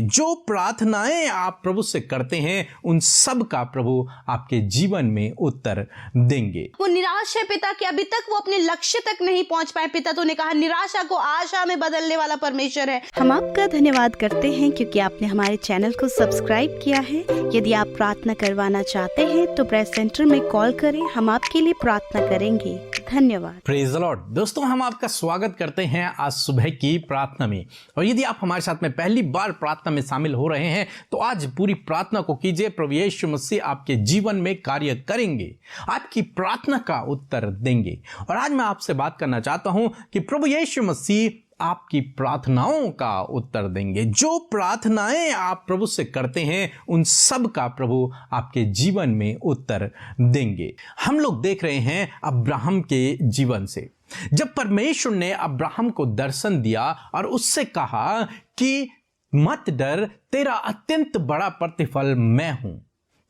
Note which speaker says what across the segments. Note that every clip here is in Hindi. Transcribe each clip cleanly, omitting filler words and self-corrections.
Speaker 1: जो प्रार्थनाएं आप प्रभु से करते हैं उन सब का प्रभु आपके जीवन में उत्तर देंगे।
Speaker 2: वो निराश है पिता कि अभी तक वो अपने लक्ष्य तक नहीं पहुंच पाए। पिता तो ने कहा निराशा को आशा में बदलने वाला परमेश्वर है।
Speaker 3: हम आपका धन्यवाद करते हैं क्योंकि आपने हमारे चैनल को सब्सक्राइब किया है। यदि आप प्रार्थना करवाना चाहते हैं तो प्रेस सेंटर में कॉल करें, हम आपके लिए प्रार्थना करेंगे। धन्यवाद।
Speaker 1: Praise the Lord. दोस्तों, हम आपका स्वागत करते हैं आज सुबह की प्रार्थना में। और यदि आप हमारे साथ में पहली बार प्रार्थना में शामिल हो रहे हैं तो आज पूरी प्रार्थना को कीजिए। प्रभु यीशु मसीह आपके जीवन में कार्य करेंगे, आपकी प्रार्थना का उत्तर देंगे। और आज मैं आपसे बात करना चाहता हूं कि प्रभु यीशु मसीह आपकी प्रार्थनाओं का उत्तर देंगे। जो प्रार्थनाएं आप प्रभु से करते हैं उन सब का प्रभु आपके जीवन में उत्तर देंगे। हम लोग देख रहे हैं अब्राहम के जीवन से, जब परमेश्वर ने अब्राहम को दर्शन दिया और उससे कहा कि मत डर, तेरा अत्यंत बड़ा प्रतिफल मैं हूं,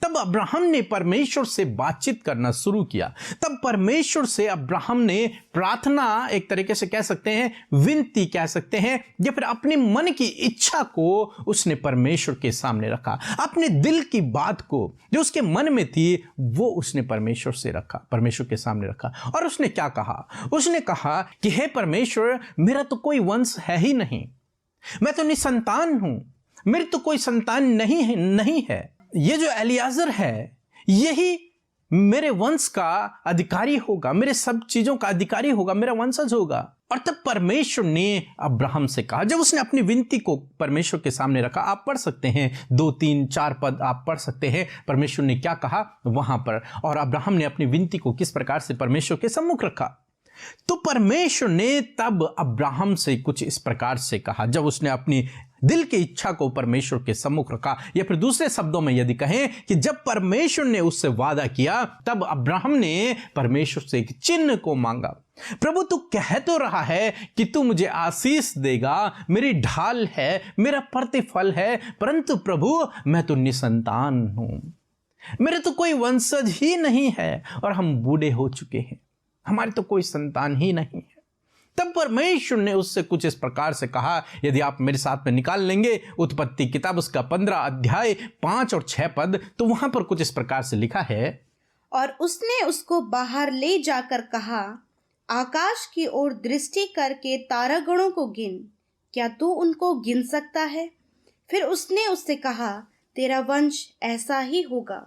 Speaker 1: तब अब्राहम ने परमेश्वर से बातचीत करना शुरू किया। तब परमेश्वर से अब्राहम ने प्रार्थना, एक तरीके से कह सकते हैं विनती कह सकते हैं, या फिर अपने मन की इच्छा को उसने परमेश्वर के सामने रखा। अपने दिल की बात को जो उसके मन में थी वो उसने परमेश्वर से रखा, परमेश्वर के सामने रखा। और उसने क्या कहा? उसने कहा कि हे परमेश्वर, मेरा तो कोई वंश है ही नहीं, मैं तो निसंतान हूं, मेरी तो कोई संतान नहीं है। ये जो एलियाजर है यही मेरे वंश का अधिकारी होगा, मेरे सब चीजों का अधिकारी होगा, मेरा वंशज होगा। और तब परमेश्वर ने अब्राहम से कहा, जब उसने अपनी विनती को परमेश्वर के सामने रखा, आप पढ़ सकते हैं 2, 3, 4 पद आप पढ़ सकते हैं परमेश्वर ने क्या कहा वहां पर। और अब्राहम ने अपनी विनती को किस प्रकार से परमेश्वर के सम्मुख रखा। तो परमेश्वर ने तब अब्राहम से कुछ इस प्रकार से कहा, जब उसने अपनी दिल की इच्छा को परमेश्वर के सम्मुख रखा, या फिर दूसरे शब्दों में यदि कहें कि जब परमेश्वर ने उससे वादा किया तब अब्राहम ने परमेश्वर से एक चिन्ह को मांगा। प्रभु, तू कह तो रहा है कि तू मुझे आशीष देगा, मेरी ढाल है, मेरा प्रतिफल है, परंतु प्रभु मैं तो निसंतान हूं, मेरे तो कोई वंशज ही नहीं है और हम बूढ़े हो चुके हैं, हमारी तो कोई संतान ही नहीं है। तब परमेश्वर ने उससे कुछ इस प्रकार से कहा, यदि आप मेरे साथ में निकाल लेंगे उत्पत्ति किताब उसका 15 अध्याय 5 और 6 पद, तो वहां पर कुछ इस प्रकार से लिखा है,
Speaker 2: और उसने उसको बाहर ले जाकर कहा, आकाश की ओर दृष्टि करके तारागणों को गिन, क्या तू उनको गिन सकता है? फिर उसने उससे कहा, तेरा वंश ऐसा ही होगा।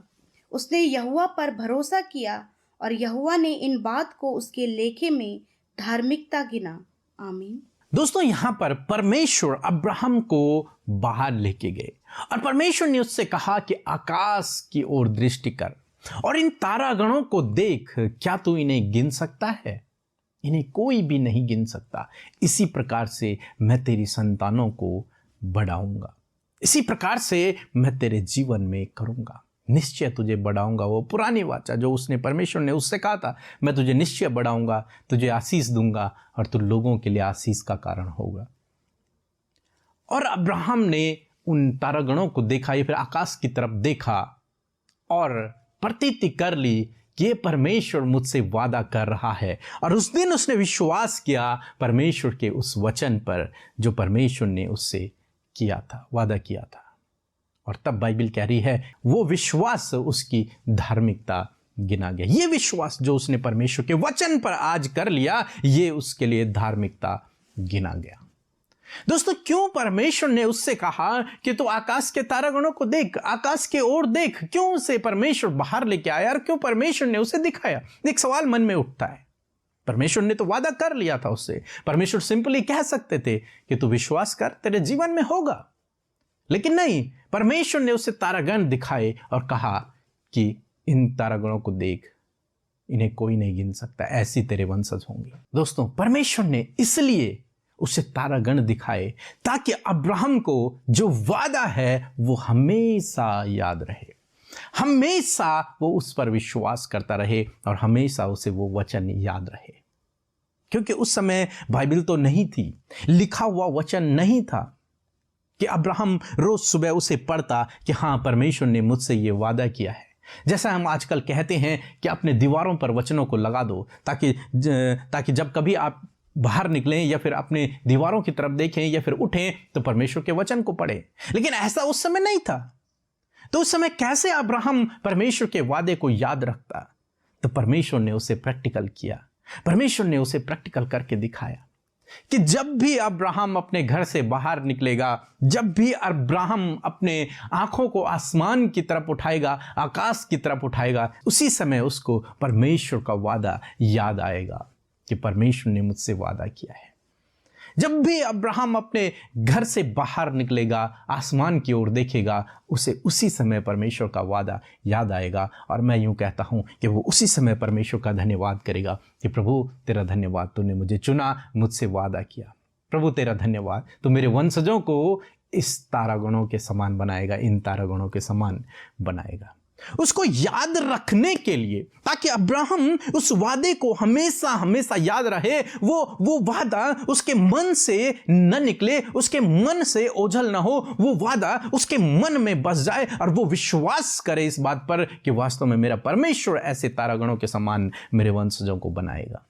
Speaker 2: उसने यहोवा पर भरोसा किया और यहोवा ने इन बात को उसके लेखे में धार्मिकता गिना। आमीन।
Speaker 1: दोस्तों, यहां पर परमेश्वर अब्राहम को बाहर लेके गए और परमेश्वर ने उससे कहा कि आकाश की ओर दृष्टि कर और इन तारागणों को देख, क्या तू इन्हें गिन सकता है? इन्हें कोई भी नहीं गिन सकता। इसी प्रकार से मैं तेरी संतानों को बढ़ाऊंगा, इसी प्रकार से मैं तेरे जीवन में करूंगा, निश्चय तुझे बढ़ाऊंगा। वो पुरानी वाचा जो उसने परमेश्वर ने उससे कहा था, मैं तुझे निश्चय बढ़ाऊंगा, तुझे आशीष दूंगा और तू लोगों के लिए आशीष का कारण होगा। और अब्राहम ने उन तारागणों को देखा, या फिर आकाश की तरफ देखा और प्रतीति कर ली कि ये परमेश्वर मुझसे वादा कर रहा है। और उस दिन उसने विश्वास किया परमेश्वर के उस वचन पर जो परमेश्वर ने उससे किया था, वादा किया था। और तब बाइबल कह रही है वो विश्वास उसकी धार्मिकता गिना गया। ये विश्वास जो उसने परमेश्वर के वचन पर आज कर लिया, ये उसके लिए धार्मिकता गिना गया। दोस्तों, क्यों परमेश्वर ने उससे कहा कि तू आकाश के तारागणों को देख, आकाश के ओर देख? क्यों उसे परमेश्वर बाहर लेके आया और क्यों परमेश्वर ने उसे दिखाया? एक सवाल मन में उठता है। परमेश्वर ने तो वादा कर लिया था उससे। परमेश्वर सिंपली कह सकते थे कि तू विश्वास कर, तेरे जीवन में होगा, लेकिन नहीं, परमेश्वर ने उसे तारागण दिखाए और कहा कि इन तारागणों को देख, इन्हें कोई नहीं गिन सकता, ऐसी तेरे वंशज होंगे। दोस्तों, परमेश्वर ने इसलिए उसे तारागण दिखाए ताकि अब्राहम को जो वादा है वो हमेशा याद रहे, हमेशा वो उस पर विश्वास करता रहे और हमेशा उसे वो वचन याद रहे। क्योंकि उस समय बाइबल तो नहीं थी, लिखा हुआ वचन नहीं था कि अब्राहम रोज सुबह उसे पढ़ता कि हाँ, परमेश्वर ने मुझसे ये वादा किया है। जैसा हम आजकल कहते हैं कि अपने दीवारों पर वचनों को लगा दो ताकि जब कभी आप बाहर निकलें या फिर अपने दीवारों की तरफ देखें या फिर उठें तो परमेश्वर के वचन को पढ़ें। लेकिन ऐसा उस समय नहीं था। तो उस समय कैसे अब्राहम परमेश्वर के वादे को याद रखता? तो परमेश्वर ने उसे प्रैक्टिकल किया। परमेश्वर ने उसे प्रैक्टिकल करके दिखाया कि जब भी अब्राहम अपने घर से बाहर निकलेगा, जब भी अब्राहम अपने आंखों को आसमान की तरफ उठाएगा, आकाश की तरफ उठाएगा, उसी समय उसको परमेश्वर का वादा याद आएगा कि परमेश्वर ने मुझसे वादा किया है। जब भी अब्राहम अपने घर से बाहर निकलेगा, आसमान की ओर देखेगा, उसे उसी समय परमेश्वर का वादा याद आएगा। और मैं यूं कहता हूं कि वो उसी समय परमेश्वर का धन्यवाद करेगा कि प्रभु तेरा धन्यवाद, तूने मुझे चुना, मुझसे वादा किया। प्रभु तेरा धन्यवाद, तू मेरे वंशजों को इस तारागणों के समान बनाएगा, इन तारागणों के समान बनाएगा। उसको याद रखने के लिए, ताकि अब्राहम उस वादे को हमेशा हमेशा याद रहे, वो वादा उसके मन से न निकले, उसके मन से ओझल ना हो, वो वादा उसके मन में बस जाए और वो विश्वास करे इस बात पर कि वास्तव में मेरा परमेश्वर ऐसे तारागणों के समान मेरे वंशजों को बनाएगा।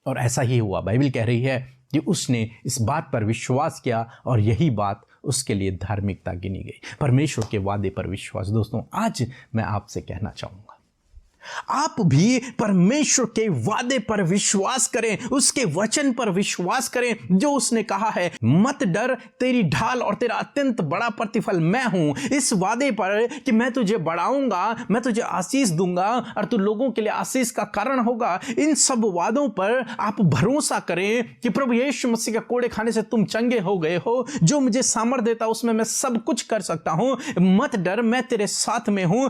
Speaker 1: और ऐसा ही हुआ। बाइबल कह रही है कि उसने इस बात पर विश्वास किया और यही बात उसके लिए धार्मिकता गिनी गई, परमेश्वर के वादे पर विश्वास। दोस्तों, आज मैं आपसे कहना चाहूंगा, आप भी परमेश्वर के वादे पर विश्वास करें, उसके वचन पर विश्वास करें जो उसने कहा है, मत डर, तेरी ढाल और तेरा अत्यंत बड़ा प्रतिफल मैं हूं। इस वादे पर कि मैं तुझे बढ़ाऊंगा, मैं तुझे आशीष दूंगा और तू लोगों के लिए आशीष का कारण होगा। इन सब वादों पर आप भरोसा करें कि प्रभु यीशु मसीह के कोड़े खाने से तुम चंगे हो गए हो। जो मुझे सामर्थ देता उसमें मैं सब कुछ कर सकता हूं। मत डर, मैं तेरे साथ में हूं।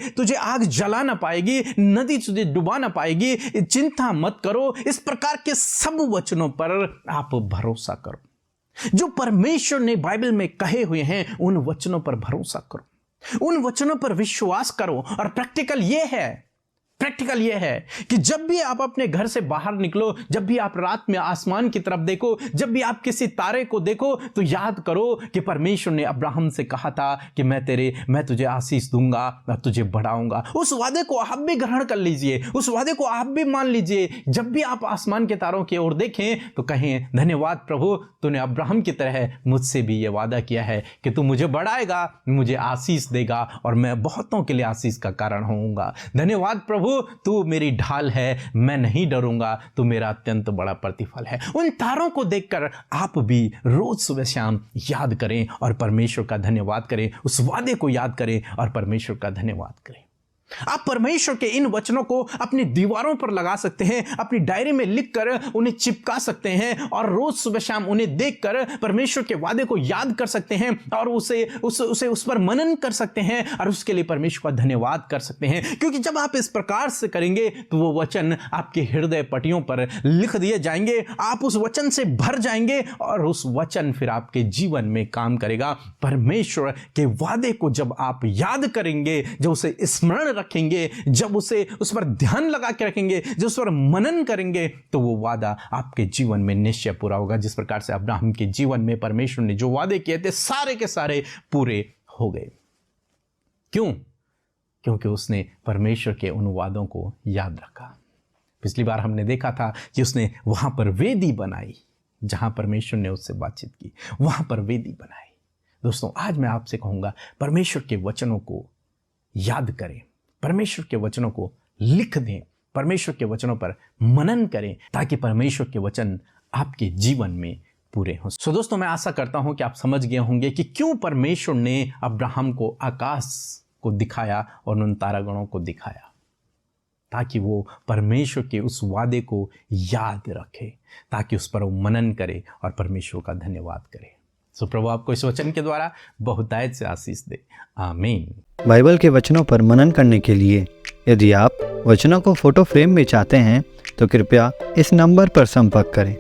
Speaker 1: तुझे आग जला ना पाएगी, नदी तुझे डुबा ना पाएगी, चिंता मत करो। इस प्रकार के सब वचनों पर आप भरोसा करो जो परमेश्वर ने बाइबल में कहे हुए हैं। उन वचनों पर भरोसा करो, उन वचनों पर विश्वास करो। और प्रैक्टिकल यह है कि जब भी आप अपने घर से बाहर निकलो, जब भी आप रात में आसमान की तरफ देखो, जब भी आप किसी तारे को देखो, तो याद करो कि परमेश्वर ने अब्राहम से कहा था कि मैं तुझे आशीष दूंगा और तुझे बढ़ाऊंगा। उस वादे को आप भी ग्रहण कर लीजिए, उस वादे को आप भी मान लीजिए। जब भी आप आसमान के तारों की ओर देखें तो कहें, धन्यवाद प्रभु, तूने अब्राहम की तरह मुझसे भी यह वादा किया है कि तू मुझे बढ़ाएगा, मुझे आशीष देगा और मैं बहुतों के लिए आशीष का कारण होऊंगा। धन्यवाद प्रभु, तू मेरी ढाल है, मैं नहीं डरूंगा, तू मेरा अत्यंत बड़ा प्रतिफल है। उन तारों को देखकर आप भी रोज सुबह शाम याद करें और परमेश्वर का धन्यवाद करें, उस वादे को याद करें और परमेश्वर का धन्यवाद करें। आप परमेश्वर के इन वचनों को अपनी दीवारों पर लगा सकते हैं, अपनी डायरी में लिखकर उन्हें चिपका सकते हैं और रोज सुबह शाम उन्हें देखकर परमेश्वर के वादे को याद कर सकते हैं और उस पर मनन कर सकते हैं और उसके लिए परमेश्वर का धन्यवाद कर सकते हैं। क्योंकि जब आप इस प्रकार से करेंगे तो वो वचन आपके हृदय पटियों पर लिख दिए जाएंगे, आप उस वचन से भर जाएंगे और उस वचन फिर आपके जीवन में काम करेगा। परमेश्वर के वादे को जब आप याद करेंगे, जब उसे स्मरण रखेंगे, जब उस पर ध्यान लगा के रखेंगे, जब उस पर मनन करेंगे, तो वो वादा आपके जीवन में निश्चय पूरा होगा। जिस प्रकार से अब्राहम के जीवन में परमेश्वर ने जो वादे किए थे सारे के सारे पूरे हो गए। क्यों? क्योंकि उसने परमेश्वर के उन वादों को याद रखा। पिछली बार हमने देखा था कि उसने वहां पर वेदी बनाई, जहां परमेश्वर ने उससे बातचीत की, वहां पर वेदी बनाई। दोस्तों, आज मैं आपसे कहूंगा, परमेश्वर के वचनों को याद करें, परमेश्वर के वचनों को लिख दें, परमेश्वर के वचनों पर मनन करें, ताकि परमेश्वर के वचन आपके जीवन में पूरे हों। सो दोस्तों, मैं आशा करता हूं कि आप समझ गए होंगे कि क्यों परमेश्वर ने अब्राहम को आकाश को दिखाया और उन तारागणों को दिखाया, ताकि वो परमेश्वर के उस वादे को याद रखे, ताकि उस पर वो मनन करे और परमेश्वर का धन्यवाद करे। सो प्रभु आपको इस वचन के द्वारा बहुतायत से आशीष दे। आमीन।
Speaker 4: बाइबल के वचनों पर मनन करने के लिए यदि आप वचनों को फोटो फ्रेम में चाहते हैं तो कृपया इस नंबर पर संपर्क करें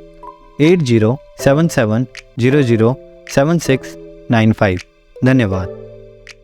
Speaker 4: 8077007695। धन्यवाद।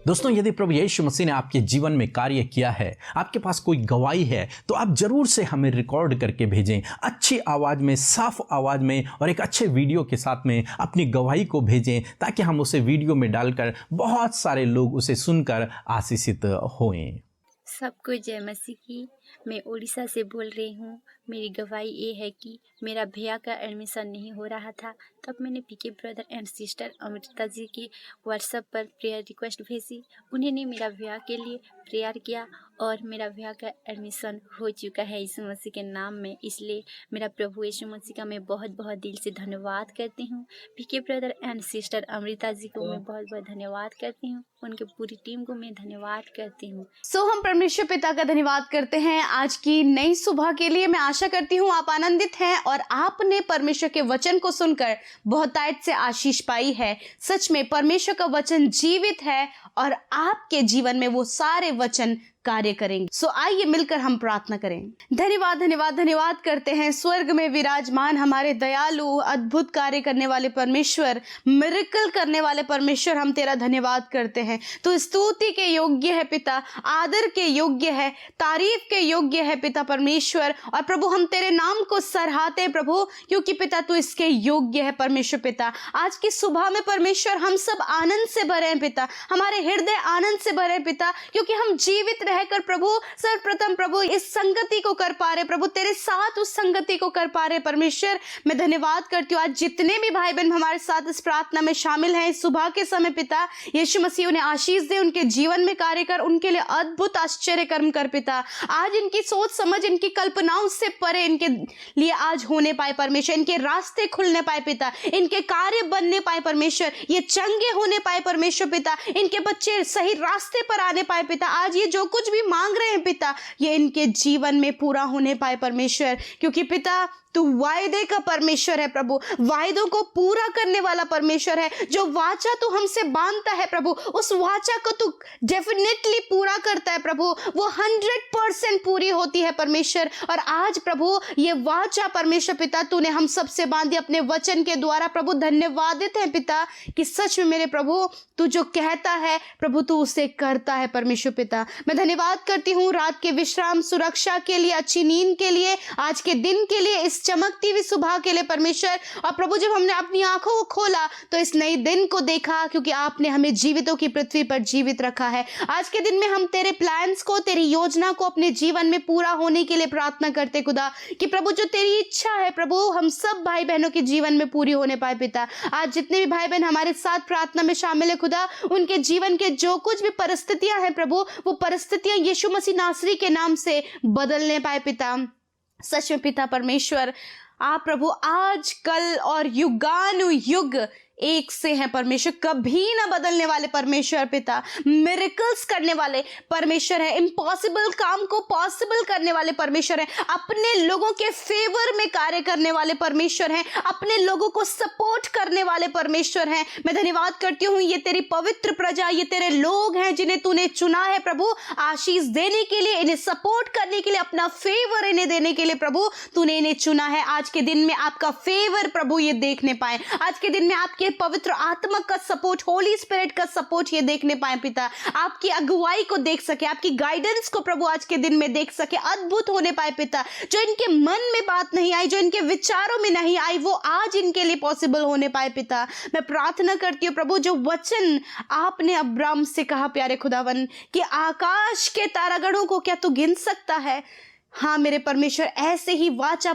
Speaker 1: दोस्तों, यदि प्रभु यीशु मसीह ने आपके जीवन में कार्य किया है, आपके पास कोई गवाही है, तो आप जरूर से हमें रिकॉर्ड करके भेजें, अच्छी आवाज़ में, साफ आवाज़ में और एक अच्छे वीडियो के साथ में अपनी गवाही को भेजें, ताकि हम उसे वीडियो में डालकर बहुत सारे लोग उसे सुनकर आशीषित होएं।
Speaker 5: सबको जय मसीह की। मैं उड़ीसा से बोल रही हूँ। मेरी गवाही ये है कि मेरा भैया का एडमिशन नहीं हो रहा था, तब मैंने पीके brother and sister Amrita ji की व्हाट्सएप पर प्रेयर रिक्वेस्ट भेजी। उन्होंने मेरा भैया के लिए प्रेयर किया और मेरा भैया का एडमिशन हो चुका है यीशु मसीह के नाम में। इसलिए मेरा प्रभु यीशु मसीह का मैं बहुत बहुत दिल से धन्यवाद करती हूँ। पीके brother and sister Amrita ji को मैं बहुत बहुत धन्यवाद करती हूँ। उनके पूरी टीम को मैं धन्यवाद करती हूँ।
Speaker 2: सो हम परमेश्वर पिता का धन्यवाद करते हैं आज की नई सुबह के लिए। मैं आशा करती हूँ आप आनंदित हैं और आपने परमेश्वर के वचन को सुनकर बहुतायत से आशीष पाई है। सच में परमेश्वर का वचन जीवित है और आपके जीवन में वो सारे वचन कार्य करेंगे। सो आइए मिलकर हम प्रार्थना करें। धन्यवाद धन्यवाद धन्यवाद करते हैं स्वर्ग में विराजमान हमारे दयालु अद्भुत कार्य करने वाले परमेश्वर, मिरेकल करने वाले परमेश्वर, हम तेरा धन्यवाद करते हैं। तो स्तुति के योग्य है पिता, आदर के योग्य है, तारीफ के योग्य है पिता परमेश्वर। और प्रभु हम तेरे नाम को सराहते हैं प्रभु, क्योंकि पिता तू इसके योग्य है परमेश्वर पिता। आज की सुबह में परमेश्वर हम सब आनंद से भरे हैं पिता, हमारे हृदय आनंद से भरे हैं पिता, क्योंकि हम जीवित रहकर प्रभु सर्वप्रथम प्रभु इस संगति को कर पा रहे प्रभु, तेरे साथ उस संगति को कर पा रहे परमेश्वर। मैं धन्यवाद करती हूँ आज जितने भी भाई बहन हमारे साथ इस प्रार्थना में शामिल हैं इस सुबह के समय पिता, यीशु मसीह उन्हें आशीष दे, उनके जीवन में कार्य कर, उनके लिए अद्भुत आश्चर्य कर्म कर पिता। आज इनकी सोच समझ, इनकी कल्पनाओं से परे इनके लिए आज होने पाए परमेश्वर, इनके रास्ते खुलने पाए पिता, इनके कार्य बनने पाए परमेश्वर, ये चंगे होने पाए परमेश्वर पिता, इनके बच्चे सही रास्ते पर आने पाए पिता। आज ये जो कुछ भी मांग रहे हैं पिता, ये इनके जीवन में पूरा होने पाए परमेश्वर, क्योंकि पिता तू वायदे का परमेश्वर है प्रभु, वायदों को पूरा करने वाला परमेश्वर है। जो वाचा तू हमसे बांधता है प्रभु, उस वाचा को तू डेफिनेटली पूरा करता है प्रभु, वो 100% पूरी होती है परमेश्वर। और आज प्रभु ये वाचा परमेश्वर पिता तूने हम सबसे बांधी अपने वचन के द्वारा प्रभु। धन्यवादित है पिता कि सच में मेरे प्रभु तू जो कहता है प्रभु तू उसे करता है परमेश्वर पिता। मैं धन्यवाद करती हूँ रात के विश्राम सुरक्षा के लिए, अच्छी नींद के लिए, आज के दिन के लिए, इस चमकती हुई सुबह के लिए परमेश्वर। और प्रभु जब हमने अपनी आंखों को खोला तो इस नए दिन को देखा, क्योंकि आपने हमें जीवितों की पृथ्वी पर जीवित रखा है। आज के दिन में हम तेरे प्लान्स को, तेरी योजना को अपने जीवन में पूरा होने के लिए प्रार्थना करते खुदा, कि प्रभु जो तेरी इच्छा है प्रभु हम सब भाई बहनों के जीवन में पूरी होने पाए पिता। आज जितने भी भाई बहन हमारे साथ प्रार्थना में शामिल है खुदा, उनके जीवन के जो कुछ भी परिस्थितियां हैं प्रभु, वो परिस्थितियां यीशु मसीह नासरी के नाम से बदलने पाए पिता। सच में पिता परमेश्वर आप प्रभु आज कल और युगानुयुग एक से हैं परमेश्वर, कभी ना बदलने वाले परमेश्वर पिता, मिरेकल्स करने वाले परमेश्वर है, इम्पॉसिबल काम को पॉसिबल करने वाले परमेश्वर है, अपने लोगों के फेवर में कार्य करने वाले परमेश्वर हैं, अपने लोगों को सपोर्ट करने वाले परमेश्वर हैं। मैं धन्यवाद करती हूँ ये तेरी पवित्र प्रजा, ये तेरे लोग हैं जिन्हें तूने चुना है प्रभु आशीष देने के लिए, इन्हें सपोर्ट करने के लिए, अपना फेवर इन्हें देने के लिए प्रभु तूने इन्हें चुना है। आज के दिन में आपका फेवर प्रभु ये देखने पाए, आज के दिन में आपके पवित्र आत्मा का सपोर्ट, होली स्पिरिट का सपोर्ट ये देखने पाए पिता, आपकी अगुवाई को देख सके, आपकी गाइडेंस को प्रभु आज के दिन में देख सके, अद्भुत होने पाए पिता। जो इनके मन में बात नहीं आई, जो इनके विचारों में नहीं आई, वो आज इनके लिए पॉसिबल होने पाए पिता। मैं प्रार्थना करती हूँ प्रभु जो वचन आपने अब्राहम से कहा प्यारे खुदावन कि आकाश के तारागणों को क्या तू गिन सकता है। हाँ मेरे परमेश्वर, ऐसे ही वाचा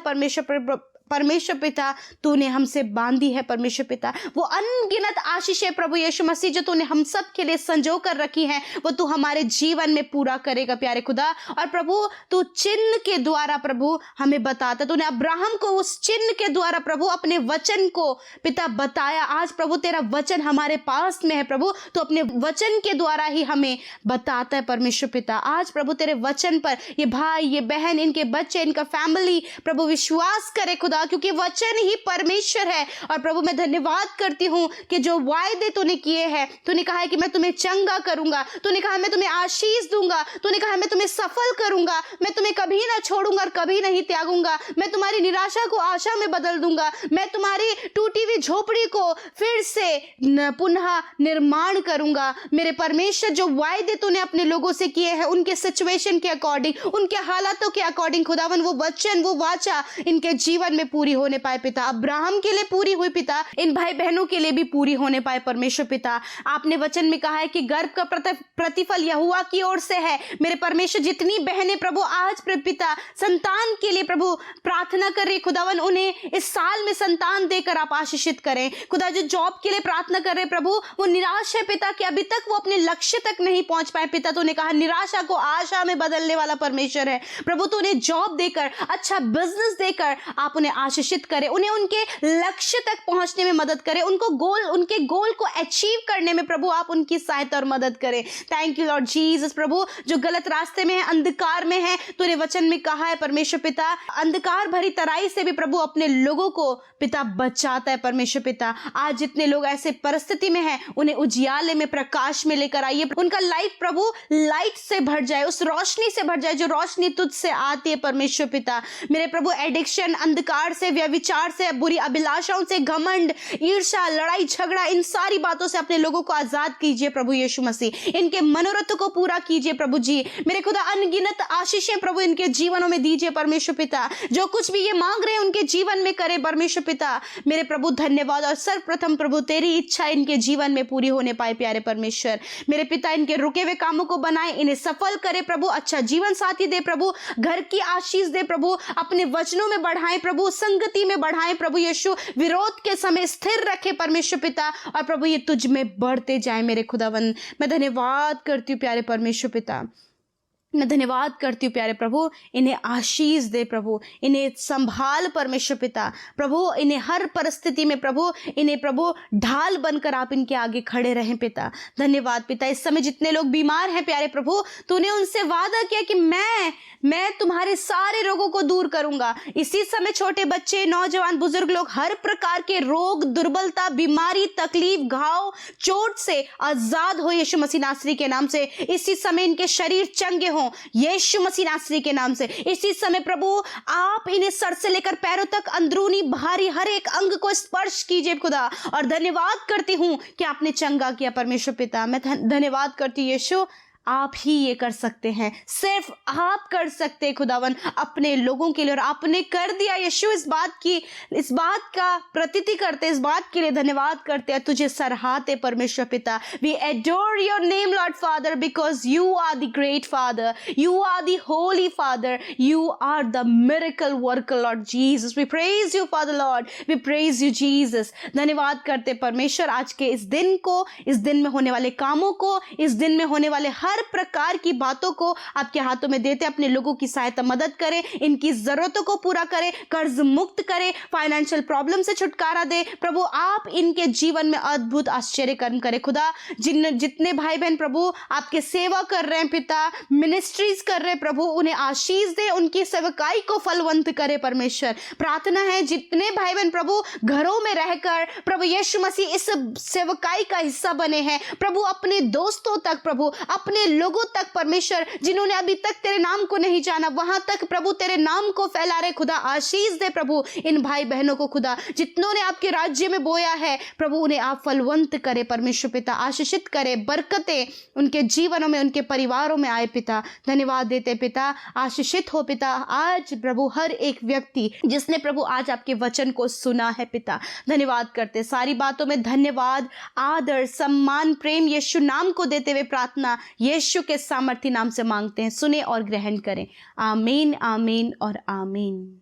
Speaker 2: परमेश्वर पिता तूने हमसे बांधी है परमेश्वर पिता। वो अनगिनत आशीषें प्रभु यीशु मसीह जो तूने हम सब के लिए संजो कर रखी हैं, वो तू हमारे जीवन में पूरा करेगा प्यारे खुदा। और प्रभु तू चिन्ह के द्वारा प्रभु हमें बताता, तूने अब्राहम को उस चिन्ह के द्वारा प्रभु अपने वचन को पिता बताया। आज प्रभु तेरा वचन हमारे पास में है प्रभु, तो अपने वचन के द्वारा ही हमें बताता है परमेश्वर पिता। आज प्रभु तेरे वचन पर ये भाई, ये बहन, इनके बच्चे, इनका फैमिली प्रभु विश्वास करे खुदा, क्योंकि वचन ही परमेश्वर है। और प्रभु मैं धन्यवाद करती हूँ कि जो वायदे तूने किए हैं, तूने कहा है कि मैं तुम्हें चंगा करूंगा, तूने कहा मैं तुम्हें आशीष दूंगा, तूने कहा मैं तुम्हें सफल करूंगा, मैं तुम्हें कभी ना छोड़ूंगा और कभी नहीं त्यागूंगा, मैं तुम्हारी निराशा को आशा में बदल दूंगा, मैं तुम्हारी टूटी हुई झोपड़ी को फिर से पुनः निर्माण करूंगा। मेरे परमेश्वर जो वायदे तूने अपने लोगों से किए हैं, उनके सिचुएशन के अकॉर्डिंग, उनके हालातों के अकॉर्डिंग खुदावन वो वचन, वो वाचा इनके जीवन में पूरी होने पाए पिता, अब्राहम के लिए पूरी हुई पिता, इन भाई बहनों के लिए भी पूरी होने पाए परमेश्वर पिता। आपने वचन में कहा है कि गर्भ का प्रतिफल यहोवा की ओर से है। मेरे परमेश्वर जितनी बहनें प्रभु आज पिता संतान के लिए प्रभु प्रार्थना कर रही खुदावन, उन्हें इस साल में संतान देकर आप आशीषित करें खुदा। जो जॉब के लिए प्रार्थना कर रहे प्रभु, वो निराश है पिता कि अभी तक वो अपने लक्ष्य तक नहीं पहुंच पाए पिता। तो उन्हें कहा निराशा को आशा में बदलने वाला परमेश्वर है प्रभु। तो उन्हें जॉब देकर, अच्छा बिजनेस देकर आप उन्हें आशीषित करें, उन्हें उनके लक्ष्य तक पहुंचने में मदद करें, उनके गोल को अचीव करने में प्रभु आप उनकी सहायता और मदद करें। थैंक यू लॉर्ड जीसस प्रभु। जो गलत रास्ते में है, अंधकार में है, तो उन्हें वचन में कहा है परमेश्वर पिता, अंधकार भरी तराई से भी प्रभु अपने लोगों को पिता बचाता है परमेश्वर पिता। आज जितने लोग ऐसे परिस्थिति में हैं, उन्हें उजियाले में, प्रकाश में लेकर आइए। उनका लाइफ प्रभु लाइट से भर जाए, उस रोशनी से भर जाए जो रोशनी तुझ से आती है परमेश्वर पिता। मेरे प्रभु एडिक्शन, अंधकार से, व्यभिचार से, बुरी अभिलाषाओं से, घमंड, ईर्ष्या, लड़ाई झगड़ा, इन सारी बातों से अपने लोगों को आजाद कीजिए प्रभु यीशु मसीह। इनके मनोरथ को पूरा कीजिए प्रभु जी। मेरे खुदा अनगिनत आशीषें प्रभु इनके जीवनों में दीजिए परमेश्वर पिता। जो कुछ भी ये मांग रहे हैं उनके जीवन में करे परमेश्वर पिता। मेरे प्रभु धन्यवाद। और सर्वप्रथम प्रभु तेरी इच्छा इनके जीवन में पूरी होने पाए प्यारे परमेश्वर। मेरे पिता इनके रुके हुए कामों को बनाए, इन्हें सफल करे प्रभु। अच्छा जीवन साथी दे प्रभु, घर की आशीष दे प्रभु, अपने वचनों में बढ़ाएं प्रभु, संगति में बढ़ाएं प्रभु यीशु, विरोध के समय स्थिर रखे परमेश्वर पिता। और प्रभु ये तुझ में बढ़ते जाए मेरे खुदावन। मैं धन्यवाद करती हूँ प्यारे परमेश्वर पिता, मैं धन्यवाद करती हूँ प्यारे प्रभु। इन्हें आशीष दे प्रभु, इन्हें संभाल परमेश्वर पिता। प्रभु इन्हें हर परिस्थिति में प्रभु, इन्हें प्रभु ढाल बनकर आप इनके आगे खड़े रहें पिता। धन्यवाद पिता। इस समय जितने लोग बीमार हैं प्यारे प्रभु, तूने उनसे वादा किया कि मैं तुम्हारे सारे रोगों को दूर करूंगा। इसी समय छोटे बच्चे, नौजवान, बुजुर्ग लोग हर प्रकार के रोग, दुर्बलता, बीमारी, तकलीफ, घाव, चोट से आजाद हो यीशु मसीह नासरी के नाम से। इसी समय इनके शरीर चंगे हो यीशु मसीह नासरी के नाम से। इसी समय प्रभु आप इन्हें सर से लेकर पैरों तक अंदरूनी बाहरी हर एक अंग को स्पर्श कीजिए खुदा। और धन्यवाद करती हूं कि आपने चंगा किया परमेश्वर पिता। मैं धन्यवाद करती हूं यीशु, आप ही ये कर सकते हैं, सिर्फ आप कर सकते हैं खुदावन अपने लोगों के लिए। और आपने कर दिया यीशु। इस बात का प्रतीति करते, इस बात के लिए धन्यवाद करते हैं, तुझे सराहते परमेश्वर पिता। We adore your name Lord Father because you are the great father, you are the holy father, you are the miracle worker Lord Jesus. We praise you Father Lord, we praise you Jesus. धन्यवाद करते परमेश्वर आज के इस दिन को, इस दिन में होने वाले कामों को, इस दिन में होने वाले हर प्रकार की बातों को आपके हाथों में देते। अपने लोगों की सहायता मदद करें, इनकी जरूरतों को पूरा करें, कर्ज मुक्त करें, फाइनेंशियल प्रॉब्लम से छुटकारा दे प्रभु। आप इनके जीवन में अद्भुत आश्चर्य कर्म करें खुदा। जितने भाई बहन प्रभु आपके सेवा कर रहे हैं पिता, मिनिस्ट्रीज कर रहे हैं प्रभु, उन्हें आशीष दे, उनकी सेवकाई को फलवंत करे परमेश्वर। प्रार्थना है जितने भाई बहन प्रभु घरों में रहकर प्रभु यीशु मसीह इस सेवकाई का हिस्सा बने हैं प्रभु, अपने दोस्तों तक प्रभु, अपने लोगों तक परमेश्वर, जिन्होंने अभी तक तेरे नाम को नहीं जाना, वहां तक प्रभु तेरे नाम को फैला रहे खुदा। आशीष दे प्रभु इन भाई बहनों को खुदा, जितनों ने आपके राज्य में बोया है प्रभु, उन्हें आप फलवंत करे परमेश्वर पिता, आशीषित करे, बरकतें उनके जीवनों में, उनके परिवारों में आए पिता। धन्यवाद देते पिता, आशीषित हो पिता आज प्रभु हर एक व्यक्ति जिसने प्रभु आज आपके वचन को सुना है पिता। धन्यवाद करते, सारी बातों में धन्यवाद, आदर, सम्मान, प्रेम यीशु नाम को देते हुए प्रार्थना यीशु के सामर्थी नाम से मांगते हैं, सुने और ग्रहण करें। आमीन, आमीन और आमीन।